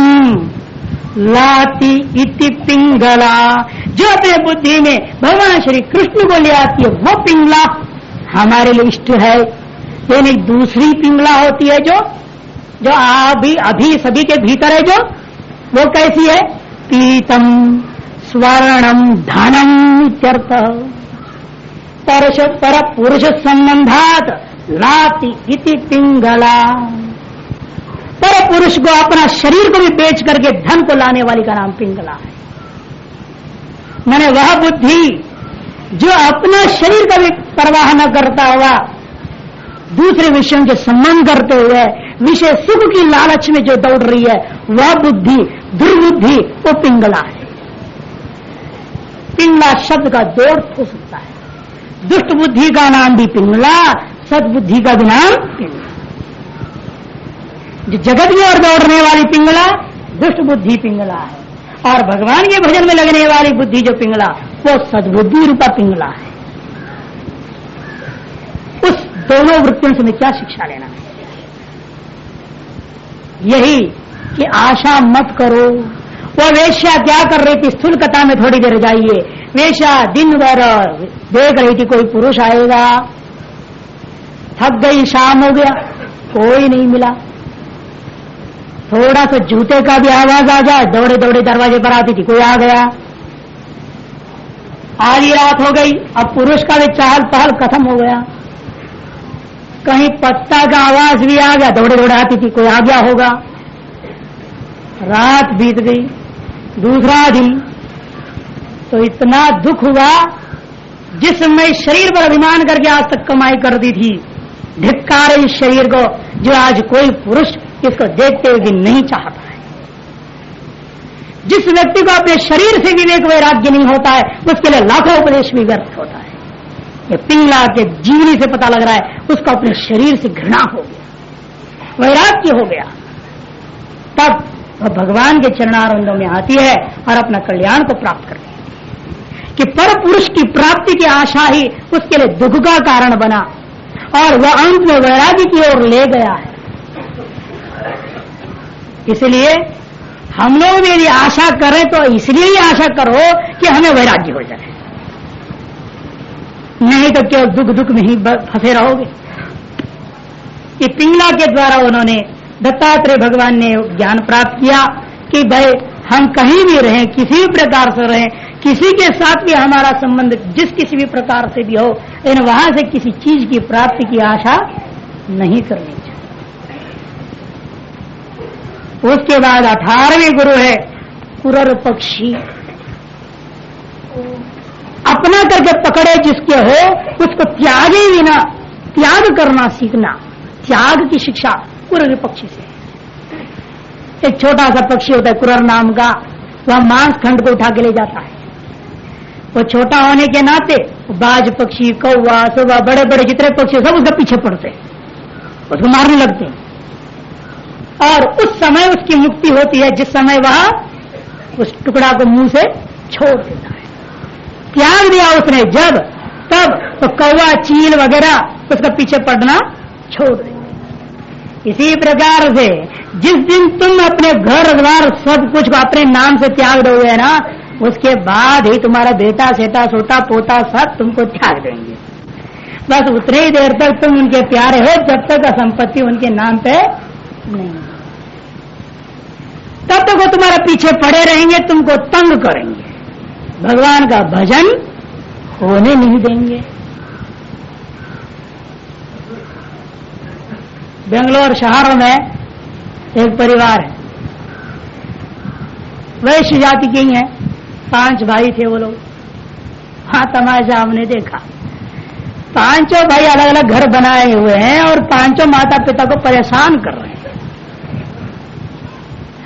लाती इति पिंगला। जो अपने बुद्धि में भगवान श्री कृष्ण को ले आती है वो पिंगला हमारे लिए इष्ट है। यानी दूसरी पिंगला होती है जो अभी सभी के भीतर है, जो वो कैसी है, पीतम स्वर्णम धनम इत्यर्थ। पर पुरुष संबंधात लाती इति पिंगला। पर पुरुष को अपना शरीर को भी बेच करके धन को लाने वाली का नाम पिंगला है। मैंने वह बुद्धि जो अपना शरीर का भी परवाह न करता हुआ दूसरे विषयों के संबंध करते हुए विषय सुख की लालच में जो दौड़ रही है वह बुद्धि दुर्बुद्धि वो पिंगला है। पिंगला शब्द का दो अर्थ हो सकता है। दुष्ट बुद्धि का नाम भी पिंगला, सद्बुद्धि का भी नाम पिंगला। जो जगत की ओर दौड़ने वाली पिंगला दुष्ट बुद्धि पिंगला है, और भगवान के भजन में लगने वाली बुद्धि जो पिंगला वो सद्बुद्धि रूपा पिंगला है। उस दोनों वृत्तियों से हमें क्या शिक्षा लेना है? यही कि आशा मत करो। वो वेश्या क्या कर रही थी, स्थूल कथा में थोड़ी देर जाइए। वेश्या दिन भर देख रही थी कोई पुरुष आएगा, थक गई, शाम हो गया, कोई नहीं मिला। थोड़ा सा जूते का भी आवाज आ जाए दौड़े दौड़े दरवाजे पर आती थी, कोई आ गया। आधी रात हो गई, अब पुरुष का भी चहल पहल खत्म हो गया। कहीं पत्ता का आवाज भी आ गया, दौड़े दौड़े आती थी, कोई आ गया होगा। रात बीत गई, दूसरा दिन, तो इतना दुख हुआ। जिस समय शरीर पर अभिमान करके आज तक कमाई करती थी, धिक्कार इस शरीर को जो आज कोई पुरुष इसको देखते हुए भी नहीं चाहता है। जिस व्यक्ति को अपने शरीर से विवेक वैराग्य नहीं होता है उसके लिए लाखों उपदेश भी व्यर्थ होता है। ये पिंगला के जीवनी से पता लग रहा है उसको अपने शरीर से घृणा हो गया, वैराग्य हो गया। तब वह भगवान के चरणारविंदों में आती है और अपना कल्याण को प्राप्त करती है। कि पर पुरुष की प्राप्ति की आशा ही उसके लिए दुख का कारण बना और वह अंत में वैराग्य की ओर ले गया है। इसलिए हम लोग भी यदि आशा करें तो इसलिए ही आशा करो कि हमें वैराग्य हो जाए, नहीं तो केवल दुख दुख में ही फंसे रहोगे। कि पिंगला के द्वारा उन्होंने दत्तात्रेय भगवान ने ज्ञान प्राप्त किया कि भाई हम कहीं भी रहें, किसी भी प्रकार से रहें, किसी के साथ भी हमारा संबंध जिस किसी भी प्रकार से भी हो, लेकिन वहां से किसी चीज की प्राप्ति की आशा नहीं करनी चाहिए। उसके बाद 18वें गुरु है कुरर पक्षी। अपना करके पकड़े जिसके हो उसको त्यागे बिना त्याग करना सीखना, त्याग की शिक्षा कुरर पक्षी से। एक छोटा सा पक्षी होता है कुरर नाम का, वह मांस खंड को उठा के ले जाता है। वो छोटा होने के नाते बाज पक्षी, कौवा, सुबह बड़े बड़े जितने पक्षी सब उसके पीछे पड़ते हैं, उसको मारने लगते हैं। और उस समय उसकी मुक्ति होती है जिस समय वह उस टुकड़ा को मुंह से छोड़ देता है। त्याग दिया उसने जब, तब तो कौवा, चील वगैरह उसका पीछे पड़ना छोड़ देंगे। इसी प्रकार से जिस दिन तुम अपने घर द्वार सब कुछ को अपने नाम से त्याग दोगे ना, उसके बाद ही तुम्हारा बेटा, सेटा, सोता, पोता सब तुमको त्याग देंगे। बस उतने ही देर तक तुम उनके प्यारे हो जब तक संपत्ति उनके नाम पे नहीं, तब तक वो तुम्हारे पीछे पड़े रहेंगे, तुमको तंग करेंगे, भगवान का भजन होने नहीं देंगे। बेंगलोर शहरों में एक परिवार है, वैश्य जाति के ही है, 5 भाई थे वो लोग। हाँ, तमाशा हमने देखा, 5 भाई अलग अलग घर बनाए हुए हैं और 5 माता पिता को परेशान कर रहे हैं।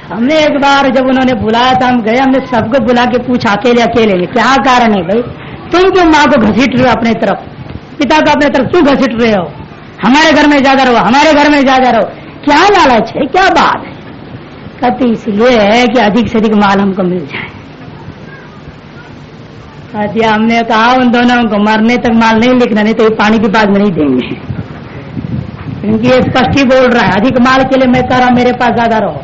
हमने एक बार जब उन्होंने बुलाया था, हम गए, हमने सबको बुला के पूछा अकेले अकेले क्या कारण है भाई, तुम क्यों माँ को घसीट रहे हो अपने तरफ, पिता को अपने तरफ क्यों घसीट रहे हो, हमारे घर में ज्यादा रहो, हमारे घर में ज्यादा रहो, क्या लालच है, क्या बात है। कहते इसलिए है कि अधिक से अधिक माल हमको मिल जाए। कहते हमने कहा उन दोनों को मरने तक माल नहीं लिखना, नहीं तो ये पानी की बात नहीं देंगे, क्योंकि ये स्पष्ट ही बोल रहा है अधिक माल के लिए मैं कह रहा हूं मेरे पास ज्यादा रहो।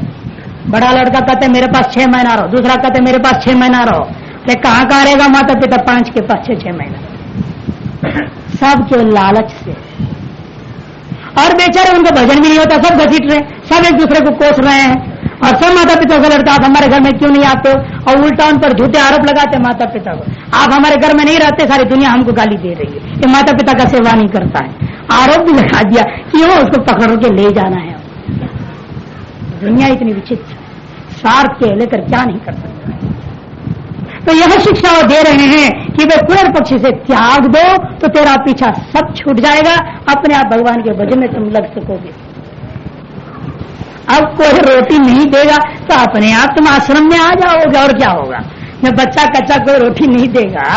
बड़ा लड़का कहते मेरे पास 6 महीना रहो, दूसरा कहते मेरे पास 6 महीना रहो। तो कहाँ कहाँ रहेगा माता पिता 5 के पास 6 महीना, सब केवल लालच से। और बेचारे उनको भजन भी नहीं होता, सब घसीट रहे, सब एक दूसरे को कोस रहे हैं और सब माता पिता को लड़ता आप हमारे घर में क्यों नहीं आते हो, और उल्टा उन पर झूठे आरोप लगाते माता पिता को, आप हमारे घर में नहीं रहते, सारी दुनिया हमको गाली दे रही है, ये माता पिता का सेवा नहीं करता है। आरोप भी लगा दिया, क्यों उसको पकड़ के ले जाना है। दुनिया इतनी विचित्र, स्वार्थ के लेकर क्या नहीं कर सकता। तो यह शिक्षा वो दे रहे हैं कि वे पूर्ण पक्षी से त्याग दो तो तेरा पीछा सब छूट जाएगा, अपने आप भगवान के भजन में तुम लग सकोगे। अब कोई रोटी नहीं देगा तो अपने आप तुम आश्रम में आ जाओगे, और क्या होगा। जब बच्चा कच्चा कोई रोटी नहीं देगा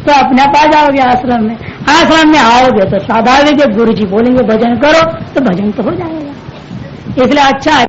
तो अपने आप आ जाओगे आश्रम में। आश्रम में आओगे तो स्वाभाविक गुरु जी बोलेंगे भजन करो, तो भजन तो हो जाएगा। इसलिए अच्छा है